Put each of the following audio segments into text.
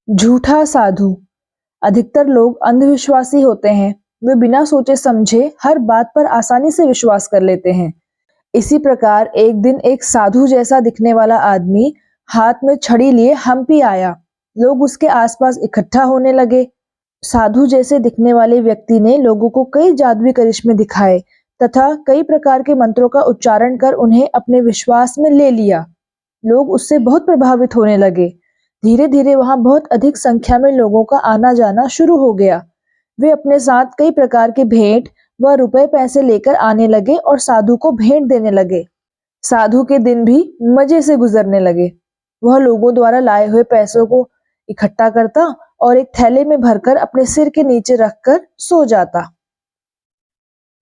झूठा साधु। अधिकतर लोग अंधविश्वासी होते हैं। वे बिना सोचे समझे हर बात पर आसानी से विश्वास कर लेते हैं। इसी प्रकार एक दिन एक साधु जैसा दिखने वाला आदमी हाथ में छड़ी लिए हम्पी आया। लोग उसके आसपास इकट्ठा होने लगे। साधु जैसे दिखने वाले व्यक्ति ने लोगों को कई जादुई करिश्मे दिखाए तथा कई प्रकार के मंत्रों का उच्चारण कर उन्हें अपने विश्वास में ले लिया। लोग उससे बहुत प्रभावित होने लगे। धीरे धीरे वहां बहुत अधिक संख्या में लोगों का आना जाना शुरू हो गया। वे अपने साथ कई प्रकार के भेंट व रुपए पैसे लेकर आने लगे और साधु को भेंट देने लगे। साधु के दिन भी मजे से गुजरने लगे। वह लोगों द्वारा लाए हुए पैसों को इकट्ठा करता और एक थैले में भरकर अपने सिर के नीचे रखकर सो जाता।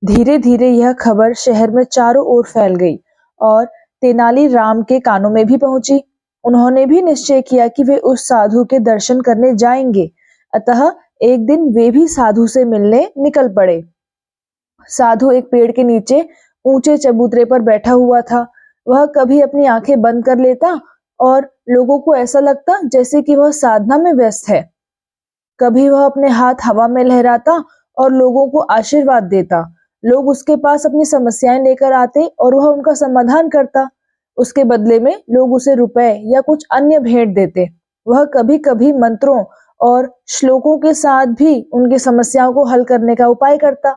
धीरे धीरे यह खबर शहर में चारों ओर फैल गई और तेनालीराम के कानों में भी पहुंची। उन्होंने भी निश्चय किया कि वे उस साधु के दर्शन करने जाएंगे। अतः एक दिन वे भी साधु से मिलने निकल पड़े। साधु एक पेड़ के नीचे ऊंचे चबूतरे पर बैठा हुआ था। वह कभी अपनी आंखें बंद कर लेता और लोगों को ऐसा लगता जैसे कि वह साधना में व्यस्त है। कभी वह अपने हाथ हवा में लहराता और लोगों को आशीर्वाद देता। लोग उसके पास अपनी समस्याएं लेकर आते और वह उनका समाधान करता। उसके बदले में लोग उसे रुपए या कुछ अन्य भेंट देते। वह कभी कभी मंत्रों और श्लोकों के साथ भी उनकी समस्याओं को हल करने का उपाय करता।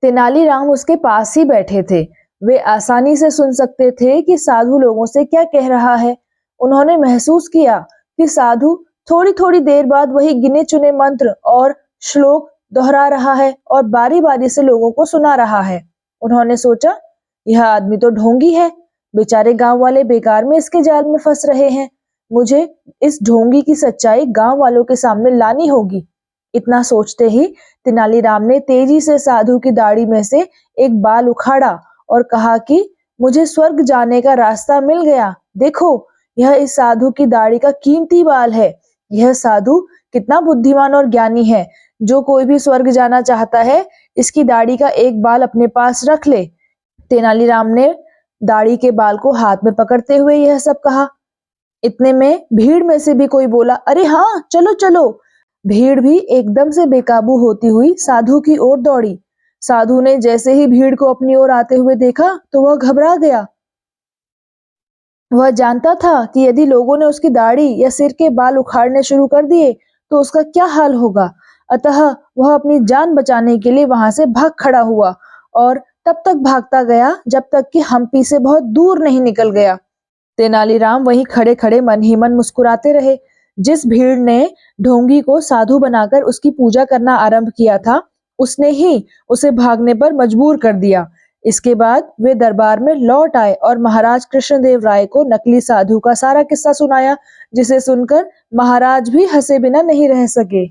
तेनालीराम उसके पास ही बैठे थे। वे आसानी से सुन सकते थे कि साधु लोगों से क्या कह रहा है। उन्होंने महसूस किया कि साधु थोड़ी थोड़ी देर बाद वही गिने चुने मंत्र और श्लोक दोहरा रहा है और बारी बारी से लोगों को सुना रहा है। उन्होंने सोचा, यह आदमी तो ढोंगी है। बेचारे गांव वाले बेकार में इसके जाल में फंस रहे हैं। मुझे इस ढोंगी की सच्चाई गांव वालों के सामने लानी होगी। इतना सोचते ही तेनालीराम ने तेजी से साधु की दाढ़ी में से एक बाल उखाड़ा और कहा कि मुझे स्वर्ग जाने का रास्ता मिल गया। देखो, यह इस साधु की दाढ़ी का कीमती बाल है। यह साधु कितना बुद्धिमान और ज्ञानी है। जो कोई भी स्वर्ग जाना चाहता है, इसकी दाढ़ी का एक बाल अपने पास रख ले। तेनालीराम ने दाढ़ी के बाल को हाथ में पकड़ते हुए यह सब कहा। इतने में भीड़ में से भी कोई बोला, अरे हाँ, चलो चलो। भीड़ भी एकदम से बेकाबू होती हुई साधु की ओर दौड़ी। साधु ने जैसे ही भीड़ को अपनी ओर आते हुए देखा तो वह घबरा गया। वह जानता था कि यदि लोगों ने उसकी दाढ़ी या सिर के बाल उखाड़ने शुरू कर दिए तो उसका क्या हाल होगा। अतः वह अपनी जान बचाने के लिए वहां से भाग खड़ा हुआ और तब तक भागता गया जब तक कि हम्पी से बहुत दूर नहीं निकल गया। तेनालीराम वहीं खड़े खड़े मन ही मन मुस्कुराते रहे। जिस भीड़ ने ढोंगी को साधु बनाकर उसकी पूजा करना आरंभ किया था, उसने ही उसे भागने पर मजबूर कर दिया। इसके बाद वे दरबार में लौट आए और महाराज कृष्णदेव राय को नकली साधु का सारा किस्सा सुनाया, जिसे सुनकर महाराज भी हंसे बिना नहीं रह सके।